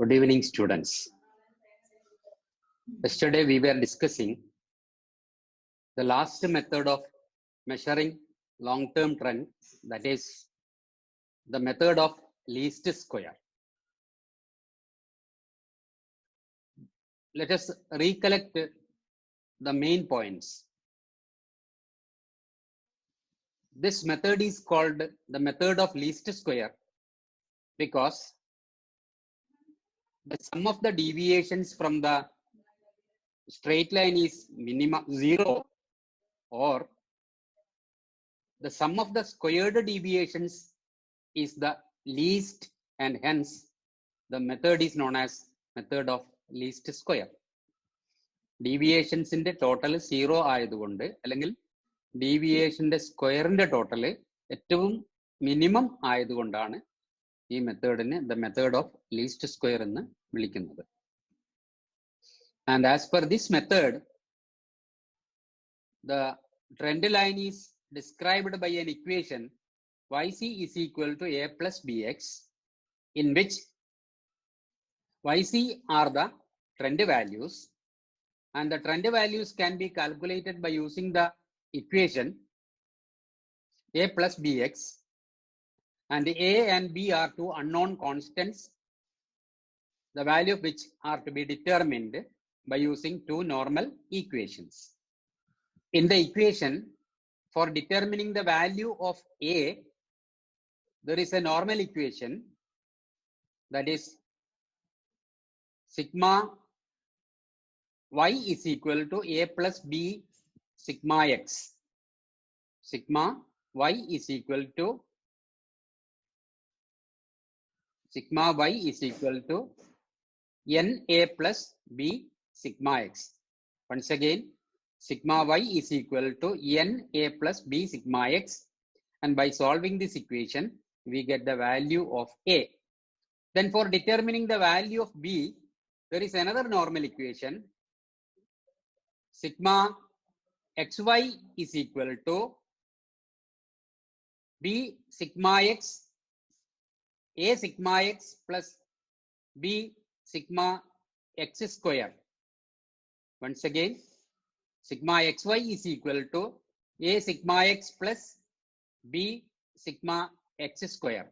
Good evening, students. Yesterday we were discussing the last method of measuring long-term trend, that is the method of least square. Let us recollect the main points. This method is called the method of least square because the sum of the deviations from the straight line is minimum 0, or the sum of the squared deviations is the least, and hence the method is known as method of least square. Deviations in the total 0 ആയതുകൊണ്ട് അല്ലെങ്കിൽ ഡീവിയേഷന്റെ സ്ക്വയറിന്റെ total ഏറ്റവും minimum ആയതുകൊണ്ടാണ് ഈ മെത്തേഡിനെ the method of least square എന്ന് വിളിക്കുന്നത്. And as per this method, the trend line is described by an equation yc is equal to a plus bx, in which yc are the trend values, and the trend values can be calculated by using the equation a plus bx, and a and b are two unknown constants, the value of which are to be determined by using two normal equations. In the equation, for determining the value of a, there is a normal equation, that is sigma y is equal to a plus b sigma x. Sigma y is equal to n a plus b sigma x. Once again, sigma y is equal to n a plus b sigma x, and by solving this equation we get the value of a. Then for determining the value of b, there is another normal equation, sigma xy is equal to b sigma x, a sigma x plus b sigma x square. Once again, sigma xy is equal to a sigma x plus b sigma x square.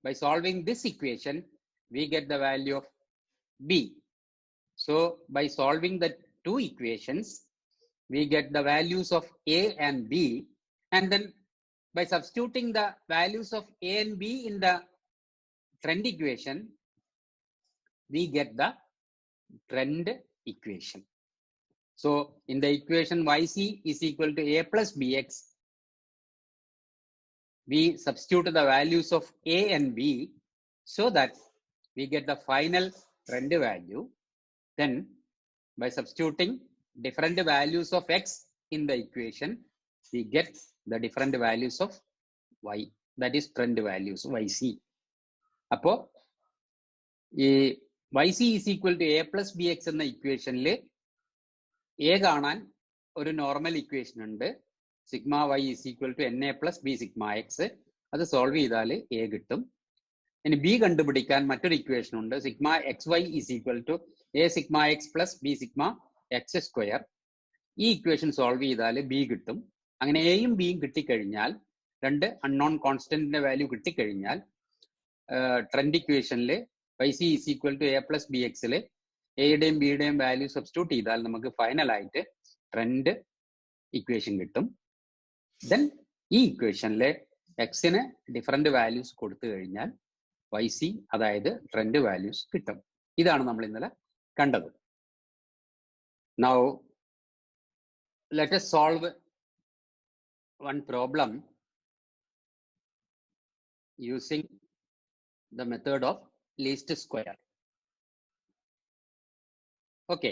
By solving this equation, we get the value of b. So by solving the two equations, we get the values of a and b, and then by substituting the values of a and b in the trend equation, we get the trend equation. So in the equation yc is equal to a plus bx, we substitute the values of a and b so that we get the final trend value. Then by substituting different values of x in the equation, we get the different values of y, that is trend values yc. Appo yc is equal to a plus bx എന്ന ഇക്വേഷനിൽ a കാണാൻ ഒരു normal equation ഉണ്ട്, sigma y is equal to na plus b sigma x. അത് solve ചെയ്താൽ a കിട്ടും. ഇനി b കണ്ടുപിടിക്കാൻ മറ്റൊരു ഇക്വേഷൻ ഉണ്ട്, sigma xy is equal to a sigma x plus b sigma x square. ഈ ഇക്വേഷൻ സോൾവ് ചെയ്താൽ b കിട്ടും. അങ്ങനെ എയും ബിയും കിട്ടിക്കഴിഞ്ഞാൽ, രണ്ട് അൺനോൺ കോൺസ്റ്റന്റിന്റെ വാല്യൂ കിട്ടിക്കഴിഞ്ഞാൽ, ട്രെൻഡ് ഇക്വേഷനിൽ yc is equal to a plus bx എയുടെയും ബിയുടെയും വാല്യൂ സബ്സ്റ്റിറ്റ്യൂട്ട് ചെയ്താൽ നമുക്ക് ഫൈനൽ ആയിട്ട് ട്രെൻഡ് ഇക്വേഷൻ കിട്ടും. ദെൻ ഈ ഇക്വേഷനിലെ എക്സിന് ഡിഫറെന്റ് വാല്യൂസ് കൊടുത്തു കഴിഞ്ഞാൽ yc, അതായത് ട്രെൻഡ് വാല്യൂസ് കിട്ടും. ഇതാണ് നമ്മൾ ഇന്നലെ കണ്ടത്. Now let us solve one problem using the method of least square. Okay,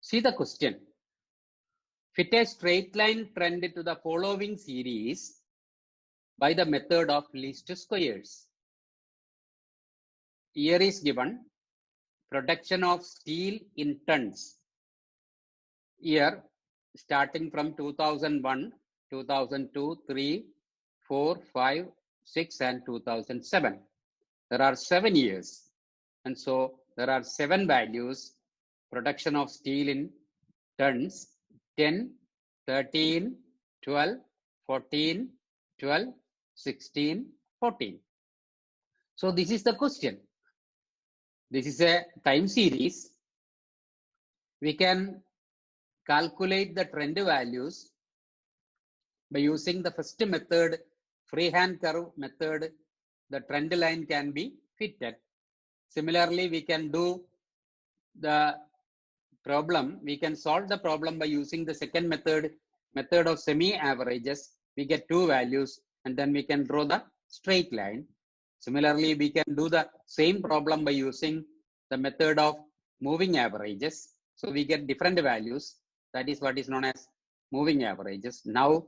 see the question. Fit a straight line trend to the following series by the method of least squares. Here is given production of steel in tons. Here starting from 2001, 2002, 3, 4, 5, 6 and 2007. There are 7 years. And so there are 7 values. Production of steel in tons: 10, 13, 12, 14, 12, 16, 14. So this is the question. This is a time series. We can calculate the trend values by using the first method, freehand curve method. The trend line can be fitted. Similarly, we can do the problem. We can solve the problem by using the second method of semi-averages. We get 2 values and then we can draw the straight line. Similarly, we can do the same problem by using the method of moving averages. So we get different values. That is what is known as moving averages. Now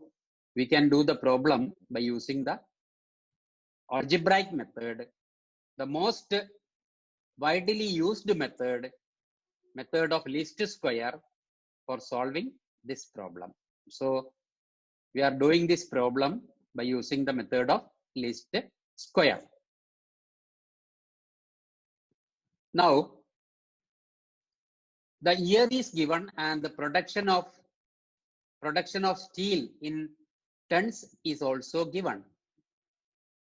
we can do the problem by using the algebraic method, the most widely used method of least square for solving this problem. So we are doing this problem by using the method of least square. Now the year is given and the production of steel in tons is also given.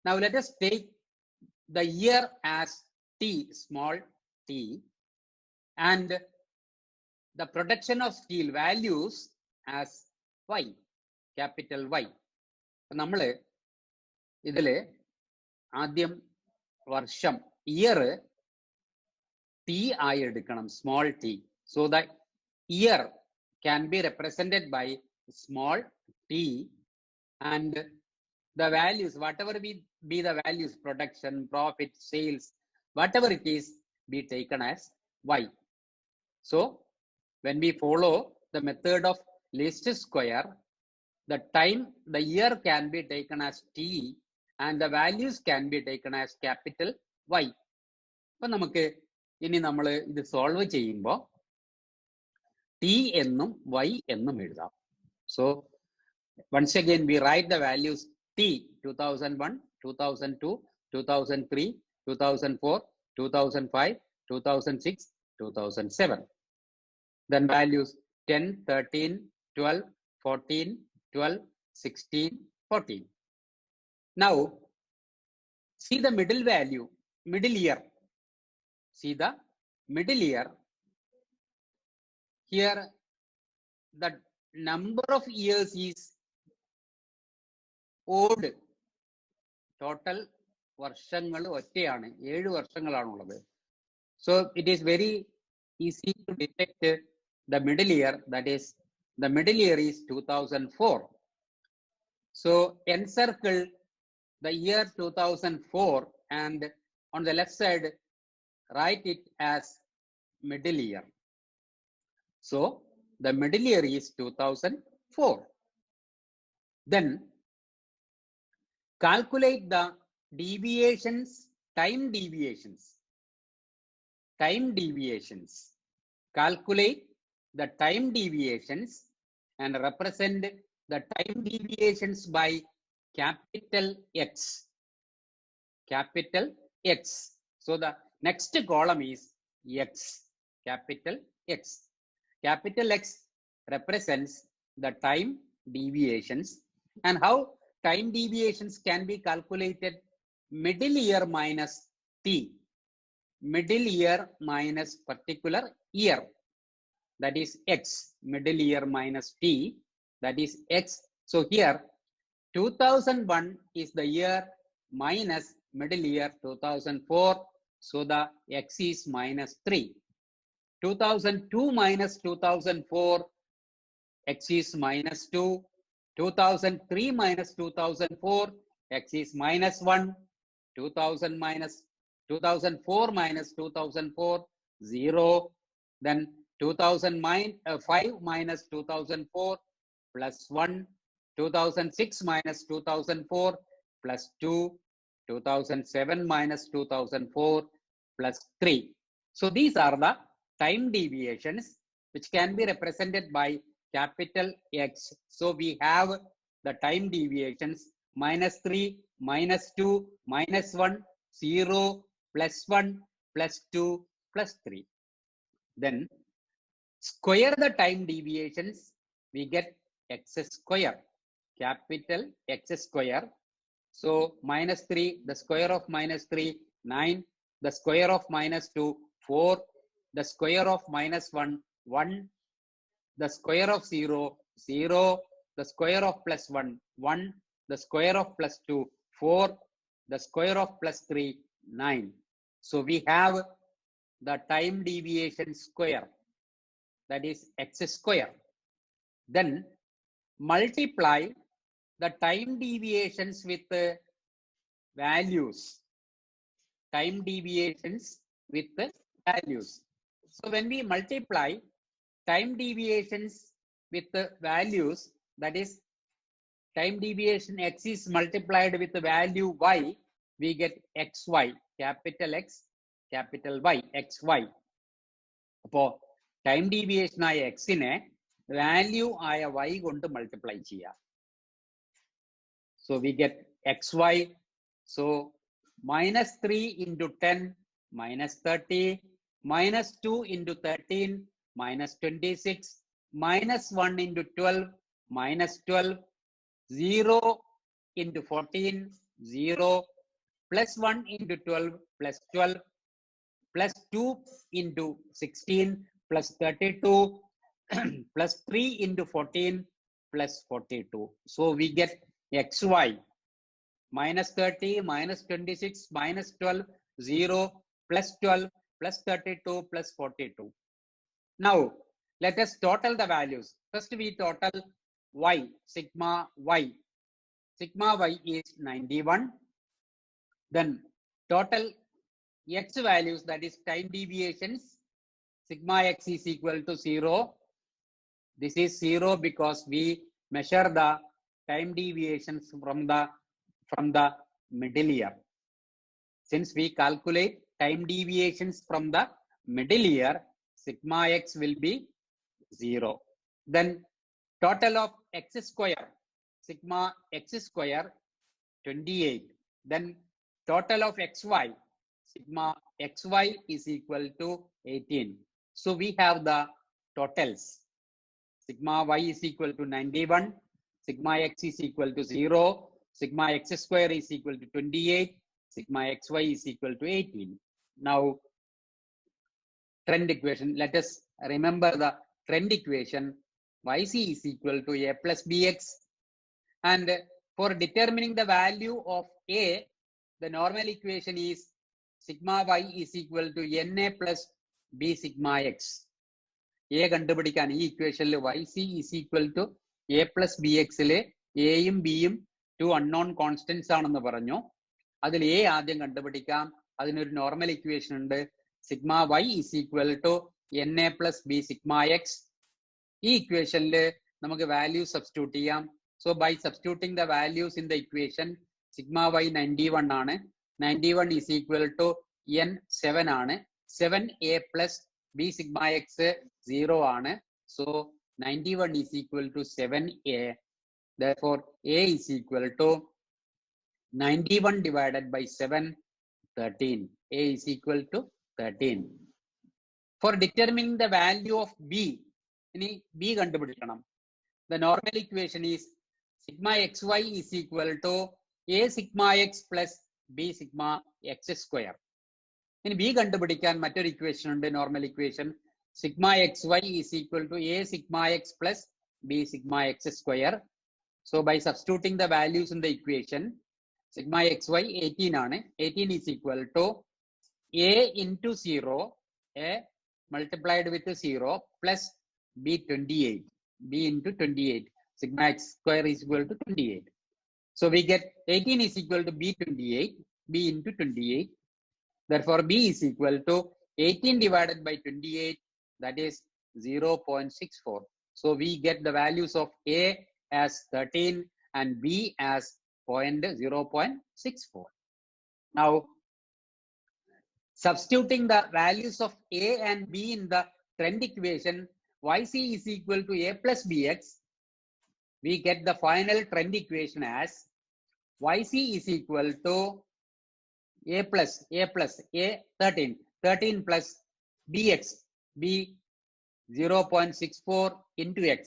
Now let us take the year as T, small t, and the production of steel values as Y, capital Y. നമ്മള് ഇതില് ആദ്യം വർഷം year T ആയി എടുക്കണം, small t. So the year can be represented by small t and the values, whatever be the values, production, profit, sales, whatever it is, be taken as Y. So when we follow the method of least square, the year can be taken as T and the values can be taken as capital Y. അപ്പോൾ നമുക്ക് ഇനി നമ്മൾ ഇത് solve ചെയ്യുമ്പോൾ T എന്നും Y എന്നും എഴുതാം. So once again we write the values T 2001, 2002, 2003, 2004, 2005, 2006, 2007. Then values 10, 13, 12, 14, 12, 16, 14. Now see the middle value, middle year. See the middle year. Here the number of years is odd. Total വർഷങ്ങൾ ഒറ്റയാണ്, 7 വർഷങ്ങളാണുള്ളത്. So it is very easy to detect the middle year. That is, the middle year is 2004. So encircle the year 2004 and on the left side write it as middle year. So the middle year is 2004. Then calculate the deviations, time deviations. Calculate the time deviations and represent the time deviations by capital X. Capital X. So the next column is X. Capital X. Capital X represents the time deviations. And how time deviations can be calculated? Middle year minus T. Middle year minus particular year. That is X. Middle year minus T. That is X. So here 2001 is the year minus middle year 2004. So the X is minus 3. 2002 minus 2004, X is minus 2. 2003 minus 2004, X is minus 1. 2004 minus 2004, 0. Then 2005 minus 2004 plus 1. 2006 minus 2004 plus 2. 2007 minus 2004 plus 3. So these are the time deviations which can be represented by capital X. So we have the time deviations minus 3, minus 2, minus 1, 0, plus 1, plus 2 plus 3. Then square the time deviations, we get x square, capital X square. So minus 3, the square of minus 3, 9, the square of minus 2, 4, the square of minus 1, 1, the square of 0, 0, the square of plus 1, 1, the square of plus 2, 4, the square of plus 3, 9. So we have the time deviation square, that is x square. Then multiply the time deviations with values. Time deviations with values. So when we multiply time deviations with the values, that is time deviation x is multiplied with the value y, we get xy, capital X, capital Y, xy. Appo time deviation ആയ x നെ value ആയ y കൊണ്ട് multiply ചെയ്യാം. So we get xy. So minus 3 into 10 minus 30, minus 2 into 13 minus 26, minus 1 into 12 minus 12, 0 into 14, 0, plus 1 into 12 plus 12, plus 2 into 16 plus 32, plus 3 into 14 plus 42. So we get xy minus 30, minus 26, minus 12, 0, plus 12, plus 32, plus 42. Now, let us total the values. First, we total y, sigma y. Sigma y is 91. Then, total x values, that is time deviations. Sigma x is equal to 0. This is 0 because we measure the time deviations from the middle year. Since we calculate time deviations from the middle year, sigma x will be 0. Then total of x square, sigma x square 28. Then total of xy, sigma xy is equal to 18. So we have the totals. Sigma y is equal to 91, sigma x is equal to 0, sigma x square is equal to 28, sigma xy is equal to 18. Now, trend equation. Let us remember the trend equation. Yc is equal to a plus bx. And for determining the value of a, the normal equation is sigma y is equal to na plus b sigma x. A കണ്ടുപിടിക്കാൻ ഈ ഇക്വേഷനിൽ yc is equal to a plus bx ലെ എയും ബിയും to unknown constants ആണെന്ന് പറഞ്ഞു. അതിൽ a ആദ്യം കണ്ടുപിടിക്കാം. അതിനൊരു നോർമൽ ഇക്വേഷൻ ഉണ്ട്, sigma y is equal to na plus b sigma x. ഈ ഇക്വേഷനിൽ നമുക്ക് വാല്യൂ സബ്സ്റ്റിറ്റ്യൂട്ട് ചെയ്യാം. So by substituting the values in the equation, sigma y 91 ആണ്, 91 is equal to n 7 ആണ്, 7a plus b sigma x 0 ആണ്. So 91 is equal to 7a. Therefore a is equal to 91 divided by 7, 13. A is equal to 13. For determining the value of b, ഇനി b കണ്ടുപിടിക്കണം. The normal equation is sigma xy is equal to a sigma x plus b sigma x square. ഇനി b കണ്ടുപിടിക്കാൻ മറ്റൊരു equation ഉണ്ട്, normal equation. Sigma xy is equal to a sigma x plus b sigma x square. So by substituting the values in the equation, sigma xy 18 ആണ്, 18 is equal to a into 0, a multiplied with 0 plus b 28, b into 28. Sigma x square is equal to 28. So we get 18 is equal to b 28, b into 28. Therefore b is equal to 18 divided by 28, that is 0.64. So we get the values of a as 13 and b as 0.64. Now, substituting the values of a and b in the trend equation, yc is equal to a plus bx. We get the final trend equation as yc is equal to a 13. 13 plus bx, b 0.64 into x,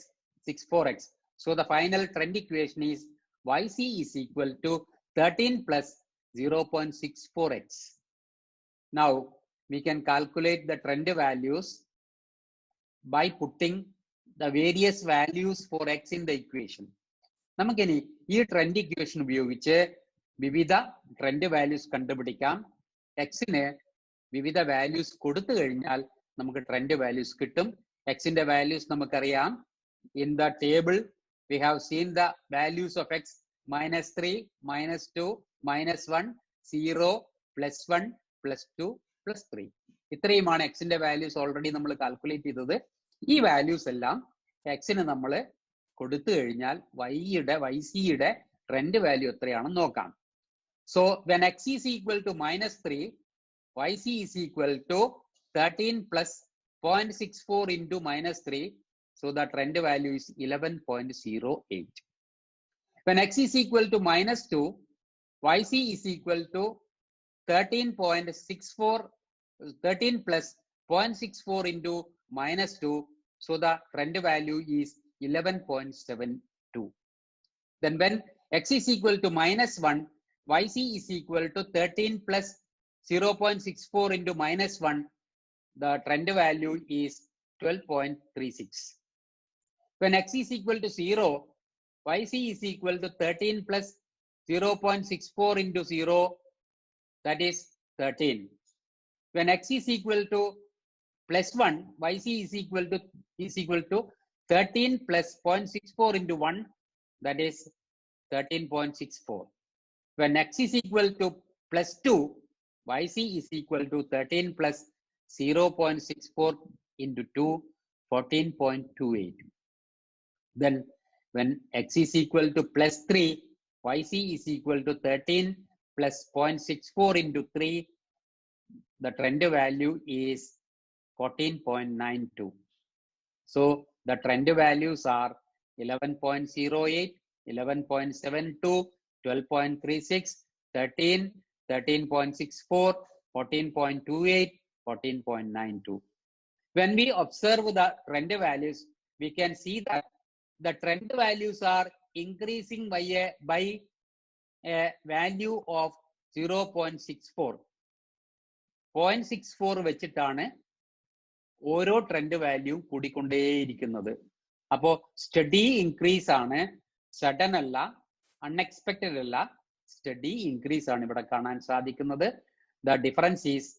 64x. So the final trend equation is yc is equal to 13 plus 0.64x. Now we can calculate the trend values by putting the various values for x in the equation. നമുക്കിനി ഈ trend equation ഉപയോഗിച്ച് വിവിധ trend values കണ്ടുപിടിക്കാം. എക്സിന് വിവിധ values കൊടുത്തു കഴിഞ്ഞാൽ നമുക്ക് ട്രെൻഡ് വാല്യൂസ് കിട്ടും. എക്സിന്റെ വാല്യൂസ് നമുക്കറിയാം. In the table we have seen the values of X -3, -2, -1, 0, +1, +2, +3. ഇത്രയുമാണ് എക്സിന്റെ വാല്യൂസ് ഓൾറെഡി നമ്മൾ കാൽക്കുലേറ്റ് ചെയ്തത്. ഈ വാല്യൂസ് എല്ലാം എക്സിന് നമ്മൾ കൊടുത്തു കഴിഞ്ഞാൽ yc-യുടെ ട്രെൻഡ് വാല്യൂ എത്രയാണെന്ന് നോക്കാം. So when x is equal to -3, yc is equal to 13 plus 0.64 into -3. So the trend value is 11.08. When x is equal to -2, yc is equal to 13.64, 13 plus 0.64 into -2. So the trend value is 11.72. Then when x is equal to -1, yc is equal to 13 plus 0.64 into -1. The trend value is 12.36. When x is equal to 0, yc is equal to 13 plus 0.64 into 0, that is 13. When x is equal to +1, yc is equal to 13 plus 0.64 into 1, that is 13.64. When x is equal to +2, yc is equal to 13 plus 0.64 into 2, 14.28. Then when x is equal to +3, yc is equal to 13 plus 0.64 into 3, the trend value is 14.92. So the trend values are 11.08, 11.72, 12.36, 13, 13.64, 14.28, 14.92. When we observe the trend values, we can see that the trend values are increasing by a value of 0.64. 0.64 വെച്ചിട്ടാണ് ഓരോ trend value കൂടിക്കൊണ്ടേയിരിക്കുന്നത്. അപ്പോ steady increase ആണ്, sudden അല്ല, unexpected അല്ല, steady increase ആണ് ഇവിടെ കാണാൻ സാധിക്കുന്നത്. ദ ഡിഫറൻസ് ഈസ്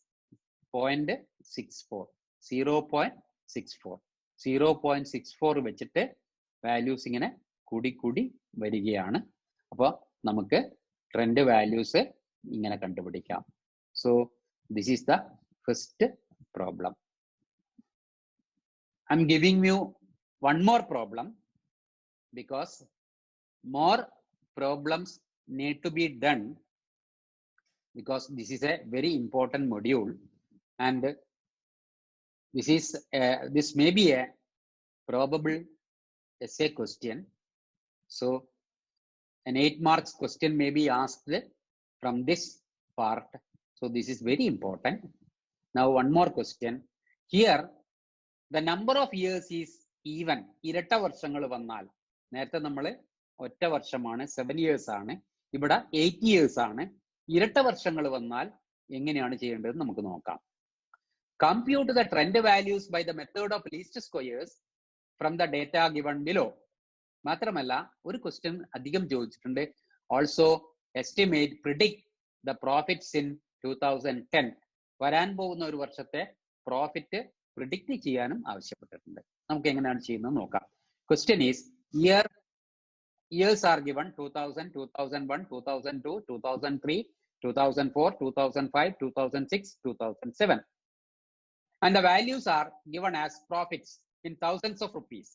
0.64, 0.64, 0.64 വെച്ചിട്ട് വാല്യൂസ് ഇങ്ങനെ കൂടി വരികയാണ്. അപ്പോൾ നമുക്ക് ട്രെൻഡ് വാല്യൂസ് ഇങ്ങനെ കണ്ടുപിടിക്കാം. So this is the first problem. I'm giving you one more problem because more problems need to be done, because this is a very important module and this may be a probable essay question. So an 8 marks question may be asked from this part. So this is very important. Now one more question. Here the number of years is even. ഇരട്ട വർഷങ്ങൾ വന്നാൽ, നേരത്തെ നമ്മൾ ഒറ്റ വർഷമാണ് 7 years ആണ്, ഇവിടെ 8 years ആണ്. ഇരട്ട വർഷങ്ങൾ വന്നാൽ എങ്ങനെയാണ് ചെയ്യേണ്ടത് നമുക്ക് നോക്കാം. Compute the trend values by the method of least squares from the data given below. മാത്രമല്ല ഒരു ക്വസ്റ്റ്യൻ അധികം ചോദിച്ചിട്ടുണ്ട്. Also estimate, predict the profits in 2010. വരാൻ പോകുന്ന ഒരു വർഷത്തെ പ്രോഫിറ്റ് പ്രിഡിക്റ്റ് ചെയ്യാനും ആവശ്യപ്പെട്ടിട്ടുണ്ട്. നമുക്ക് എങ്ങനെയാണ് ചെയ്യുന്നത് നോക്കാം. Question is years are given 2000, 2001, 2002, 2003, 2004, 2005, 2006, 2007, and the values are given as profits in thousands of rupees: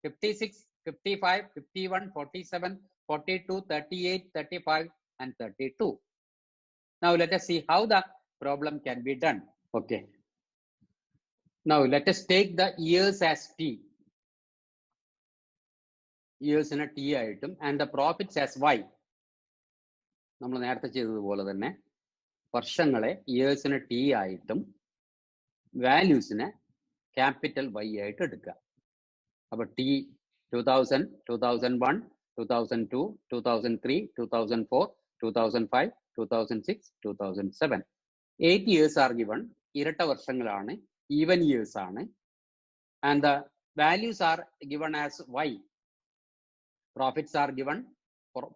56, 55, 51, 47, 42, 38, 35 and 32. Now let us see how the problem can be done. Okay, now let us take the years as t, years in a t item, and the profits as y. നമ്മൾ നേരത്തെ ചെയ്തതുപോലെ തന്നെ വർഷങ്ങളെ years in a t ആയിട്ടും വാല്യൂസിനെ capital Y ആയിട്ട് എടുക്കുക. അപ്പോൾ T 2000, 2001, 2002, 2003, 2004, 2005, 2006, 2007. 8 years are given. ഇരട്ട വർഷങ്ങളാണ്, even years ആണ്. And the values are given as y. Profits are given,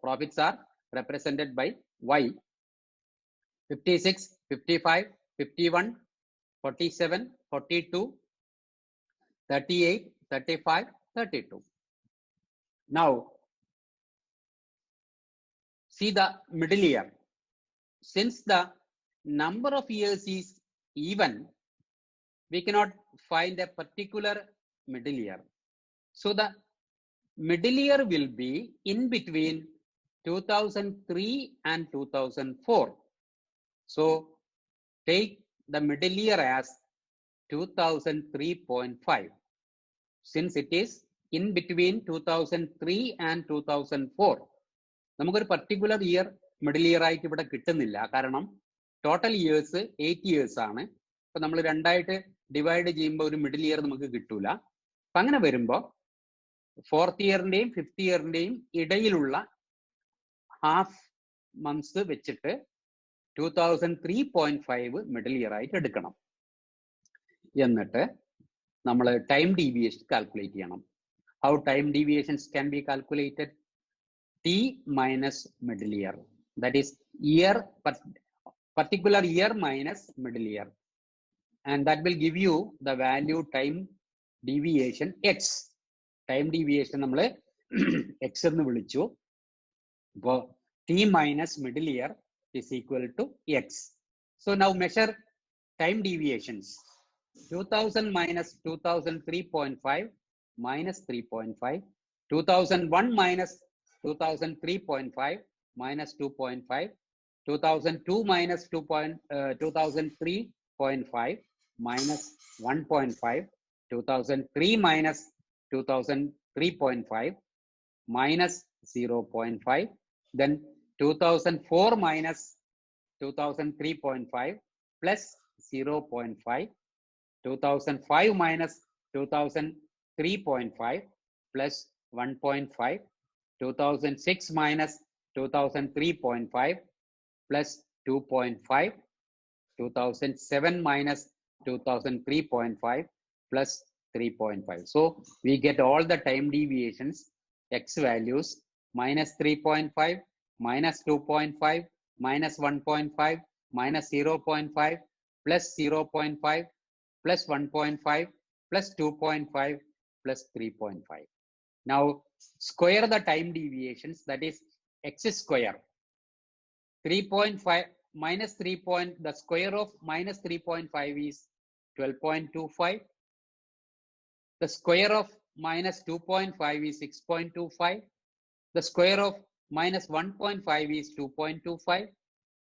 profits are represented by y. 56, 55, 51, 47, 42, 38, 35, 32. Now, see the middle year. Since the number of years is even, we cannot find a particular middle year. So the middle year will be in between 2003 and 2004. So take the middle year as 2003.5. Since it is in between 2003 and 2004, നമുക്കൊരു particular year middle year ആയിട്ട് ഇവിടെ കിട്ടുന്നില്ല. കാരണം total years 8 years ആണ്. അപ്പൊ നമ്മൾ രണ്ടായിട്ട് divide ചെയ്യുമ്പോൾ ഒരു മിഡിൽ ഇയർ നമുക്ക് കിട്ടൂല. അപ്പൊ അങ്ങനെ വരുമ്പോൾ 4th ഇയറിന്റെയും 5th ഇയറിന്റെയും ഇടയിലുള്ള ഹാഫ് മന്ത്സ് വെച്ചിട്ട് 2003.5 മിഡിൽ ഇയർ ആയിട്ട് എടുക്കണം. എന്നിട്ട് നമ്മൾ ടൈം ഡീവിയേഷൻ കാൽക്കുലേറ്റ് ചെയ്യണം. How time deviations can be calculated? T minus middle year, that is year, particular year minus middle year, and that will give you the value time deviation x. Time deviation നമ്മൾ x എന്ന് വിളിച്ചു. അപ്പോൾ T minus middle year is equal to x. So now measure time deviations. 2000 minus 2003.5 minus 3.5, 2001 minus 2003.5 minus 2.5, 2002 minus 2003.5 minus 1.5, 2003 minus 2003.5 minus 0.5, then 2004 minus 2003.5 plus 0.5, 2005 minus 2003.5 plus 1.5, 2006 minus 2003.5 plus 2.5, 2007 minus 2003.5 plus 3.5. So we get all the time deviations, x values, minus 3.5, minus 2.5, minus 1.5, minus 0.5, plus 0.5, plus 1.5, plus 2.5, plus 3.5. Now square the time deviations, that is x square. 3.5 minus 3. The square of minus 3.5 is 12.25. The square of minus 2.5 is 6.25. The square of minus 1.5 is 2.25.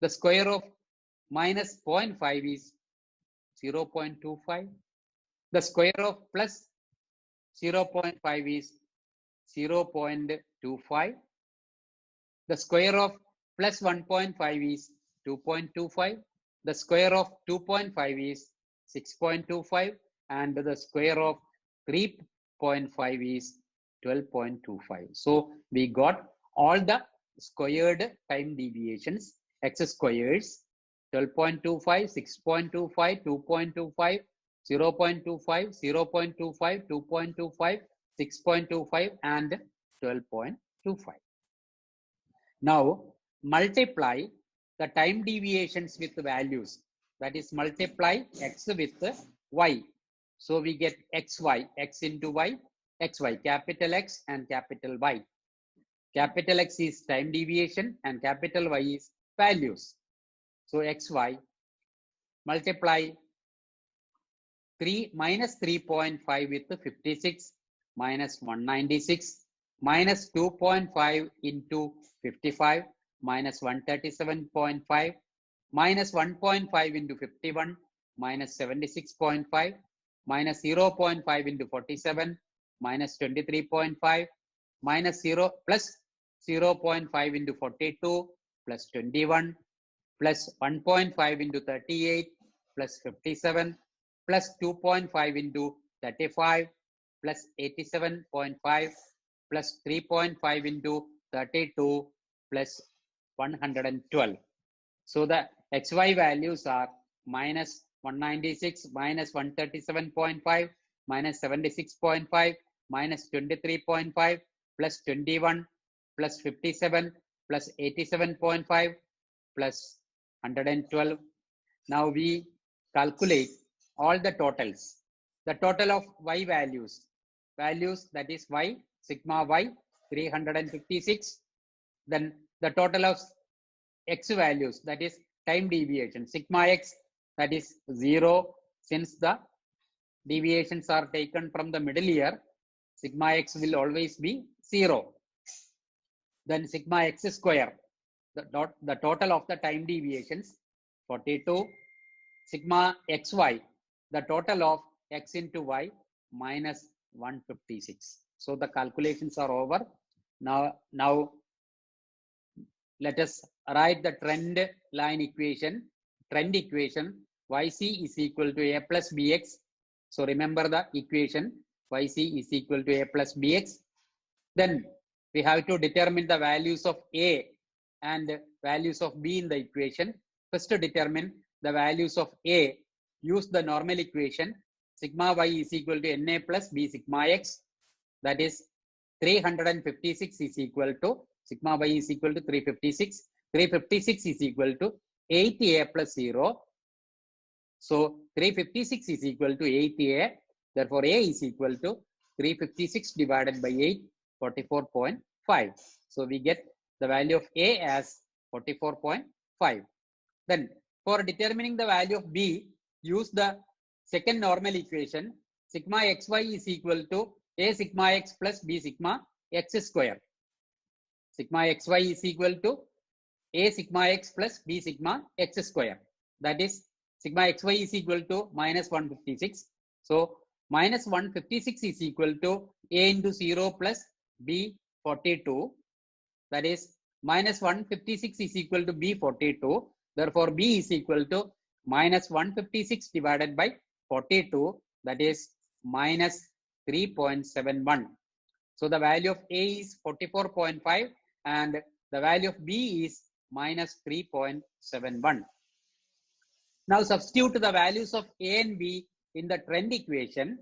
The square of minus 0.5 is 0.25. The square of plus 0.5 is 0.25. The square of plus 1.5 is 2.25. The square of 2.5 is 6.25. And the square of 3.5 is 12.25. So we got all the squared time deviations, x squares, 12.25, 6.25, 2.25, 0.25, 0.25, 2.25, 6.25 and 12.25. Now multiply the time deviations with values, that is multiply x with y. So we get xy, x into y, xy, capital X and capital Y. Capital X is time deviation and capital Y is values. So xy multiply 3 minus 3.5 with 56 minus 196 minus 2.5 into 55 minus 137.5 minus 1.5 into 51 minus 76.5 minus 0.5 into 47 minus 23.5 minus 0 plus 0.5 into 42 plus 21 plus 1.5 into 38 plus 57 plus 2.5 into 35 plus 87.5 plus 3.5 into 32 plus 112. So the XY values are minus 196 minus 137.5 minus 76.5 minus 23.5 plus 21 plus 57 plus 87.5 plus 112. Now we calculate all the totals. The total of Y values that is Y, sigma Y 356. Then the total of X values, that is time deviation, sigma X, that is 0, since the deviations are taken from the middle year, sigma X will always be 0. Then sigma X square, the total of the time deviations, 42. Sigma XY, the total of X into Y, minus 156. So the calculations are over. Now let us write the trend line equation, trend equation. YC is equal to A plus BX. So remember the equation, YC is equal to A plus BX. Then we have to determine the values of A and values of B in the equation. First, to determine the values of A, use the normal equation. Sigma Y is equal to NA plus B sigma X. That is 356 is equal to, sigma Y is equal to 356. 356 is equal to 8A plus 0. So 356 is equal to 8A. Therefore, A is equal to 356 divided by 8, 44.5. So we get the value of A as 44.5. Then for determining the value of B, use the second normal equation. Sigma XY is equal to A sigma X plus B sigma X square. Sigma XY is equal to A sigma X plus B sigma X square. That is, sigma XY is equal to minus 156. So minus 156 is equal to A into 0 plus B 42. That is, minus 156 is equal to B 42. Therefore, B is equal to minus 156 divided by 42. That is minus 3.71. So the value of A is 44.5 and the value of B is minus 3.71. Now substitute the values of A and B in the trend equation.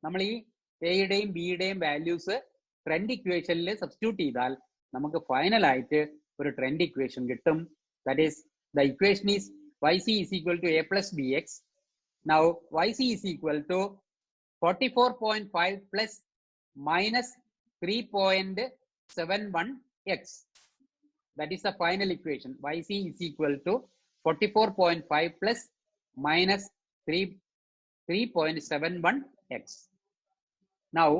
നമ്മൾ ഈ എയുടെയും ബിയുടെയും values trend ഇക്വേഷനിൽ substitute ചെയ്താൽ നമുക്ക് final ആയിട്ട് ഒരു trend equation കിട്ടും. That is the equation is YC is equal to A plus BX. Now YC is equal to 44.5 plus minus 3.71x. That is the final equation. YC is equal to 44.5 plus minus 3.71x. Now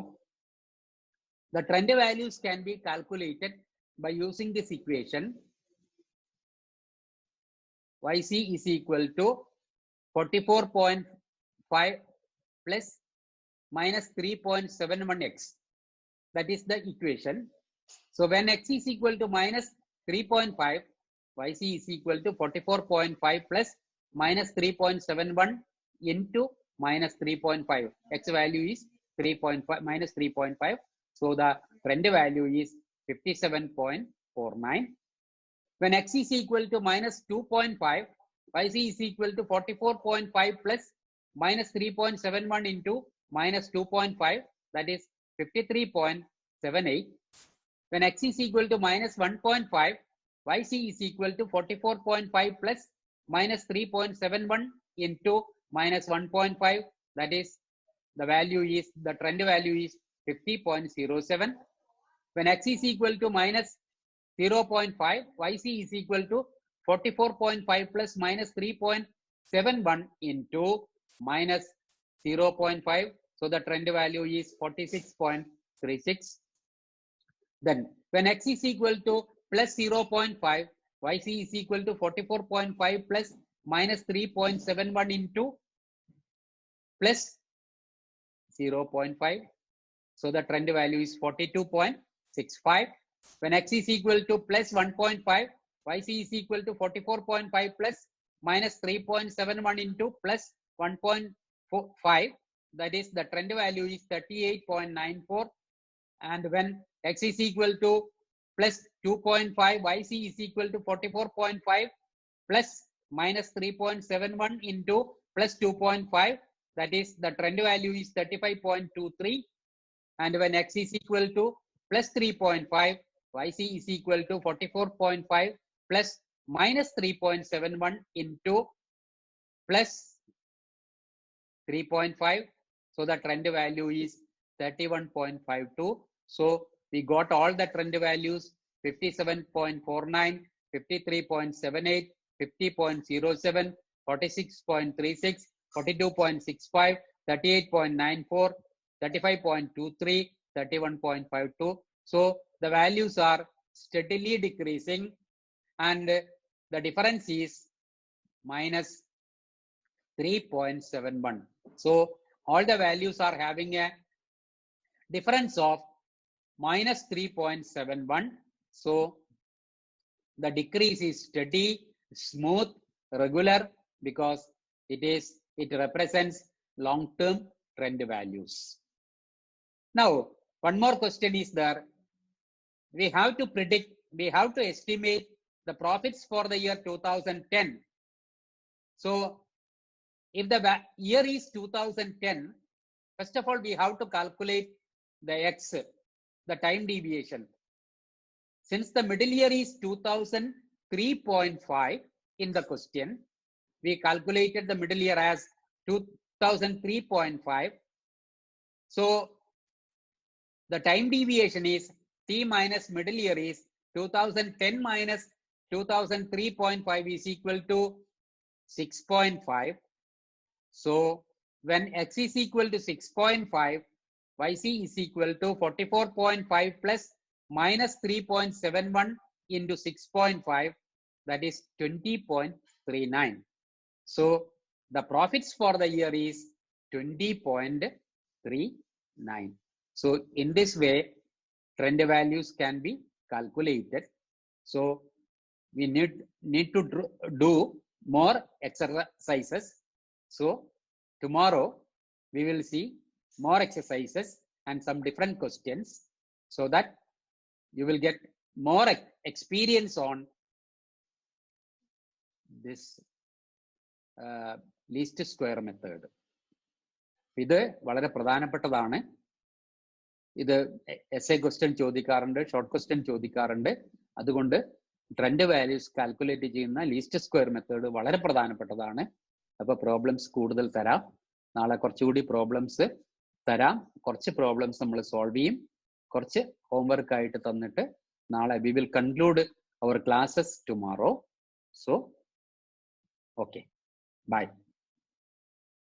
the trend values can be calculated by using this equation. YC is equal to 44.5 plus minus 3.71x. That is the equation. So when x is equal to minus 3.5, YC is equal to 44.5 plus minus 3.71 into minus 3.5. X value is 3.5 minus 3.5. So the trend value is 57.49. When x is equal to minus 2.5, YC is equal to 44.5 plus minus 3.71 into minus 2.5, that is 53.78. When x is equal to minus 1.5, YC is equal to 44.5 plus minus 3.71 into minus 1.5, that is the value is, the trend value is 50.07. When x is equal to minus 0.5, YC is equal to 44.5 plus minus 3.71 into minus 0.5. So the trend value is 46.36. Then when x is equal to plus 0.5, YC is equal to 44.5 plus minus 3.71 into plus 0.5. So the trend value is 42.65. When x is equal to plus 1.5, YC is equal to 44.5 plus minus 3.71 into plus 5, that is the trend value is 38.94, and when x is equal to plus 2.5, yc is equal to 44.5 plus minus 3.71 into plus 2.5, that is the trend value is 35.23, and when x is equal to plus 3.5, yc is equal to 44.5 plus minus 3.71 into plus 3.5, so the trend value is 31.52. So we got all the trend values: 57.49, 53.78, 50.07, 46.36, 42.65, 38.94, 35.23, 31.52. So the values are steadily decreasing, and the difference is minus 3.71. So all the values are having a difference of minus 3.71. So the decrease is steady, smooth, regular, because it represents long-term trend values. Now, one more question is there. We have to predict, we have to estimate the profits for the year 2010. So if the year is 2010, first of all, we have to calculate the x, the time deviation. Since the middle year is 2003.5 in the question, we calculated the middle year as 2003.5. So the time deviation is t minus middle year is 2010 minus 2003.5 is equal to 6.5. So when x is equal to 6.5, yc is equal to 44.5 plus minus 3.71 into 6.5, that is 20.39. So the profits for the year is 20.39. So in this way, trend values can be calculated. So we need to do more exercises. So tomorrow we will see more exercises and some different questions, so that you will get more experience on this least square method. ഇത് വളരെ പ്രധാനപ്പെട്ടതാണ്. ഇത് SA question ചോദിക്കാറുണ്ട്, short question ചോദിക്കാറുണ്ട്. അതുകൊണ്ട് trend values calculate ചെയ്യുന്ന least square method വളരെ പ്രധാനപ്പെട്ടതാണ്. അപ്പൊ പ്രോബ്ലംസ് കൂടുതൽ തരാം. നാളെ കുറച്ചുകൂടി പ്രോബ്ലംസ് തരാം. കുറച്ച് പ്രോബ്ലംസ് നമ്മൾ സോൾവ് ചെയ്യും. കുറച്ച് ഹോംവർക്ക് ആയിട്ട് തന്നിട്ട് നാളെ we will conclude our classes tomorrow. So okay, by.